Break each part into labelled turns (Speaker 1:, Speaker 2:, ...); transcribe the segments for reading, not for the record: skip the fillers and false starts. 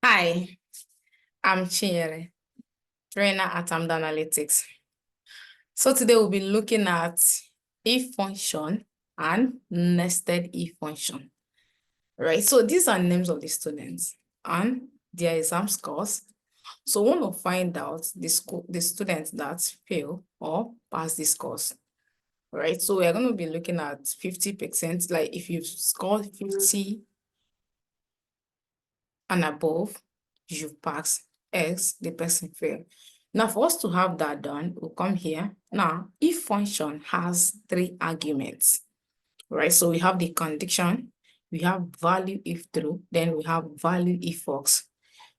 Speaker 1: Hi, I'm Chinyere, trainer at Amdor Analytics. So today we'll be looking at if function and nested if function. Right, so these are names of the students and their exam scores. So we want to find out the students that fail or pass this course. Right, so we're going to be looking at 50%, like if you've scored 50 and above, you pass, else the person fail. Now, for us to have that done, we'll come here. Now, if function has three arguments, right? So we have the condition, we have value if true, then we have value if false,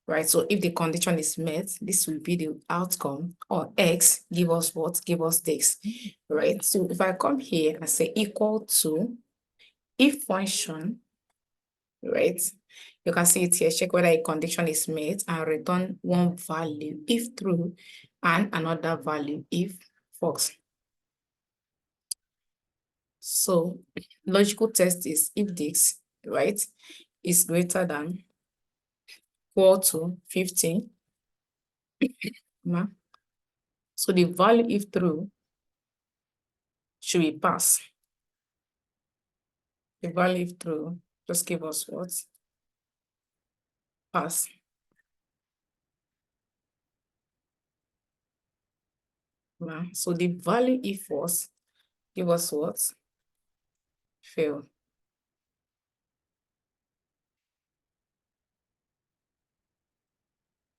Speaker 1: right? So if the condition is met, this will be the outcome, or X, give us what? Give us this, right? So if I come here and say equal to if function, right? You can see it here, check whether a condition is met and return one value if true and another value if false. So logical test is if this, right, is greater than equal to 15. So the value if true should be pass. The value if true just give us what? Pass. So the value if false give us what? Fail.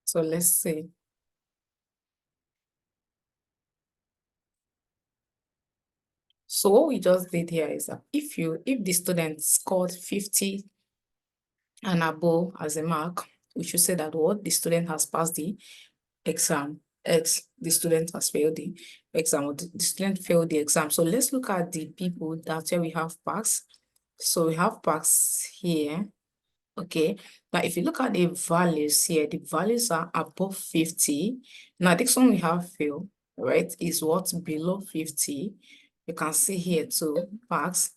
Speaker 1: So let's see. So what we just did here is that if the student scored 50 and above as a mark, we should say that what the student has passed the exam, X, the student has failed the exam, or the student failed the exam. So let's look at the people that where we have pass. So we have pass here. Okay, now if you look at the values here, the values are above 50. Now this one we have fail, right, is what? Below 50. You can see here too, pass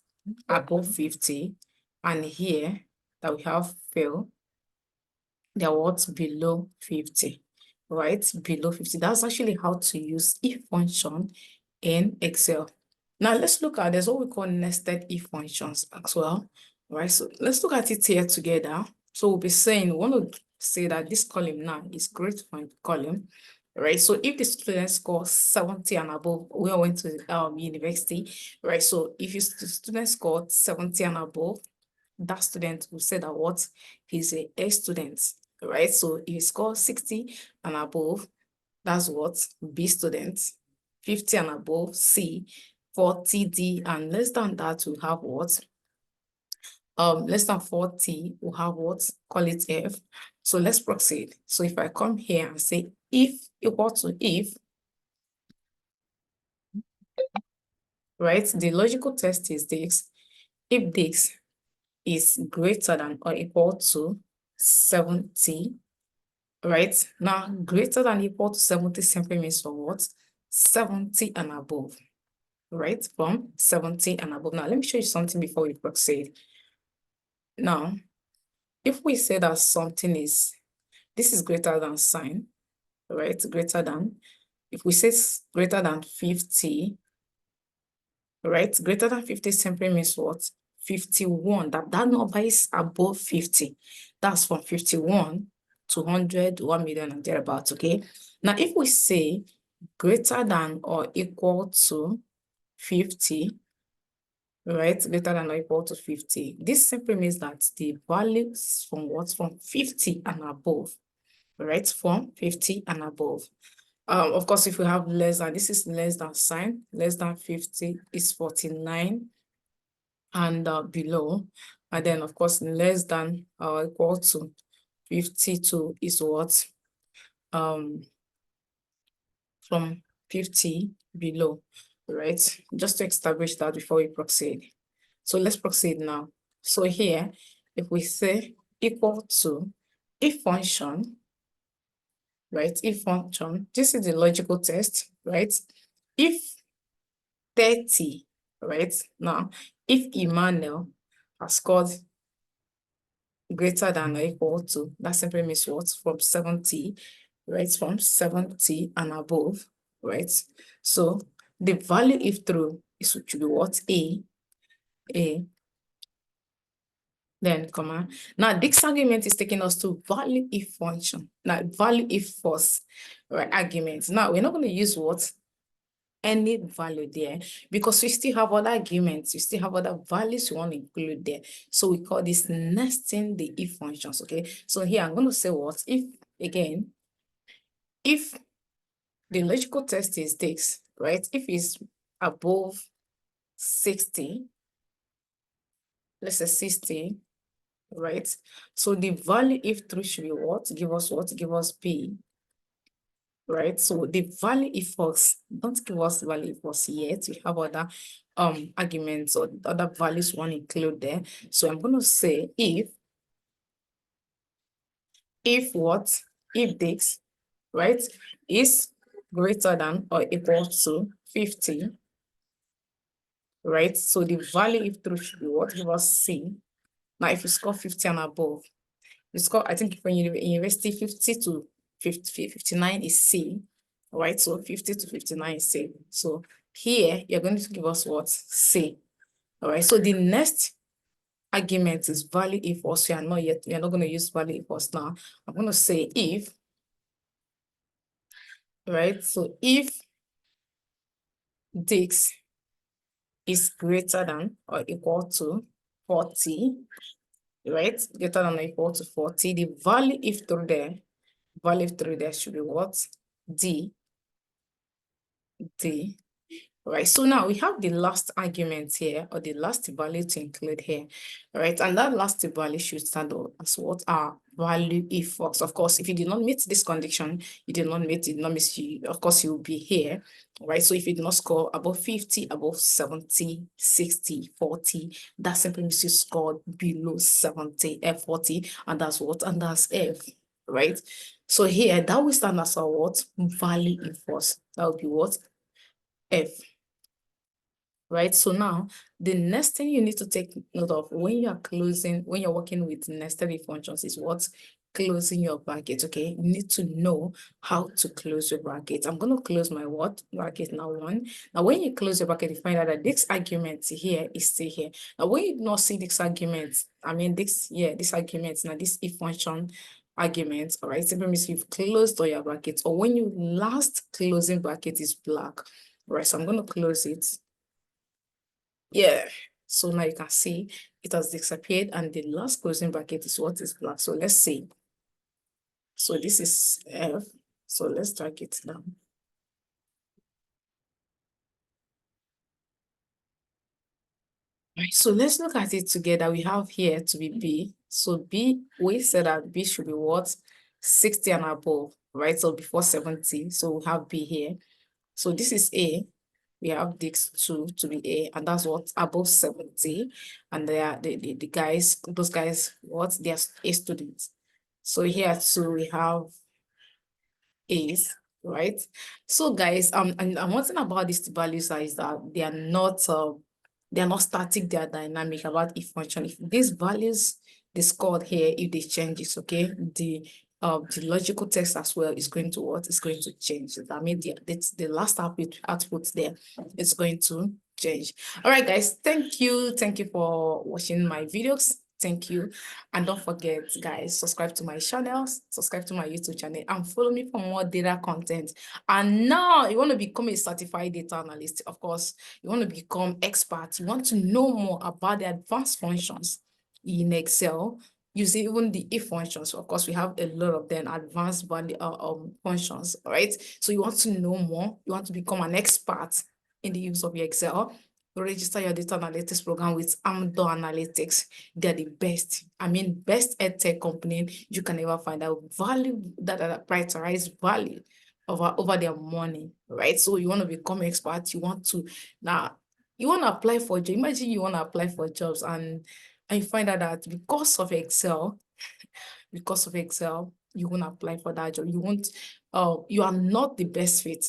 Speaker 1: above 50, and here that we have fail, they're what? Below 50, right? Below 50. That's actually how to use if function in Excel. Now let's look at, there's what we call nested if functions as well, right? So let's look at it here together. So we'll be saying, we want to say that this column now is great for column, right? So if the student scores 70 and above, we all went to university, right? So if the student scored 70 and above, that student will say that what? He's a student, right? So if he scores 60 and above, that's what? B student. 50 and above, C. 40, D, and less than that, we have what? Less than 40, we'll have what? Call it F. So let's proceed. So if I come here and say if equal to if, right? The logical test is this. If this is greater than or equal to 70, right? Now, greater than or equal to 70 simply means for what? 70 and above, right? From 70 and above. Now, let me show you something before we proceed. Now, if we say that something is, this is greater than sign, right? Greater than, if we say greater than 50, right? Greater than 50 simply means what? 51, that number is above 50. That's from 51 to 100, 1 million and thereabouts, okay? Now, if we say greater than or equal to 50, right? Greater than or equal to 50. This simply means that the value is from what? From 50 and above, right? From 50 and above. Of course, if we have less than, this is less than sign, less than 50 is 49 and below. And then, of course, less than or equal to 52 is what? From 50 below, right? Just to establish that before we proceed. So let's proceed now. So here, if we say equal to if function, right? If function, this is the logical test, right? If 30, right? Now, if Emmanuel has scored greater than or equal to, that simply means what? From 70, right? From 70 and above, right? So the value if true is should be what? A, then comma. Now this argument is taking us to value if function. Now value if false, right? Argument. Now we're not going to use what? Any value there, because we still have other arguments, we still have other values we want to include there. So we call this nesting the if functions. Okay, so here I'm going to say what if, again, if the logical test is this, right? If it's above 60, let's say 60, right? So the value if true should be what? Give us what? Give us B, right? So the value if false, don't give us value if false yet. We have other arguments or other values we want to include there. So I'm going to say if what? If this, right, is greater than or equal to 50, right? So the value if true should be what? Give us C. Now, if you score 50 and above, you score, I think when you in university, 50 to 59 is C, right? So 50 to 59 is C. So here, you're going to give us what? C. All right. So the next argument is value if false. You're not going to use value if false now. I'm going to say if, right? So if this is greater than or equal to 40, right? Greater than or equal to 40, the value if through there should be what? D. Right, so now we have the last argument here, or the last value to include here, right? And that last value should stand as what? Our value if false. Of course, if you did not meet this condition, you did not meet it, not miss you, of course, you will be here, right? So if you did not score above 50, above 70, 60, 40, that simply means you scored below 70, F40, and that's what? And that's F, right? So here, that will stand as our what? Value if false. That would be what? F. Right, so now the next thing you need to take note of when you're working with nested if functions is what? Closing your bracket. Okay, you need to know how to close your bracket. I'm going to close my what bracket now. Now when you close your bracket, you find out that this argument here is still here. Now when you do not see this argument, this argument, now this if function argument, all right, simply means you've closed all your brackets, or when you last closing bracket is black. Right, so I'm going to close it. Yeah, so now you can see it has disappeared, and the last closing bracket is what is black. So let's see. So this is F. So let's drag it down. Right, so let's look at it together. We have here to be B. So B, we said that B should be what? 60 and above, right? So before 70. So we have B here. So this is A. We have this 2 to be A, and that's what? Above 70. And they are the guys, those guys, what? They are A students. So here too, we have A's, right? So guys, and one thing about these values is that they are not static, they are dynamic. About if function, if these values they scored here, if they change, it's okay. The logical text as well is going to what? Is going to change. I mean, the last output there is going to change. All right, guys, thank you for watching my videos. Thank you. And don't forget, guys, subscribe to my channels, subscribe to my YouTube channel, and follow me for more data content. And now you want to become a certified data analyst. Of course, you want to become expert. You want to know more about the advanced functions in Excel, using even the if functions. Of course, we have a lot of them, advanced value functions. All right. So you want to know more. You want to become an expert in the use of your Excel. Register your data analytics program with Amdor Analytics. They're the best. I mean, best edtech company you can ever find. Out value that prioritize value over their money, right? So you want to become expert. You want to apply for jobs. Imagine you want to apply for jobs, and you find out that because of Excel, you won't apply for that job. You are not the best fit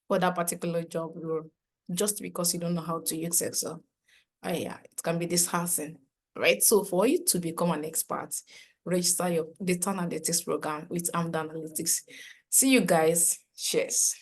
Speaker 1: for that particular job role, just because you don't know how to use Excel. Yeah, it can be disheartening. right? So for you to become an expert, register your data analytics program with Amdor Analytics. See you guys. Cheers.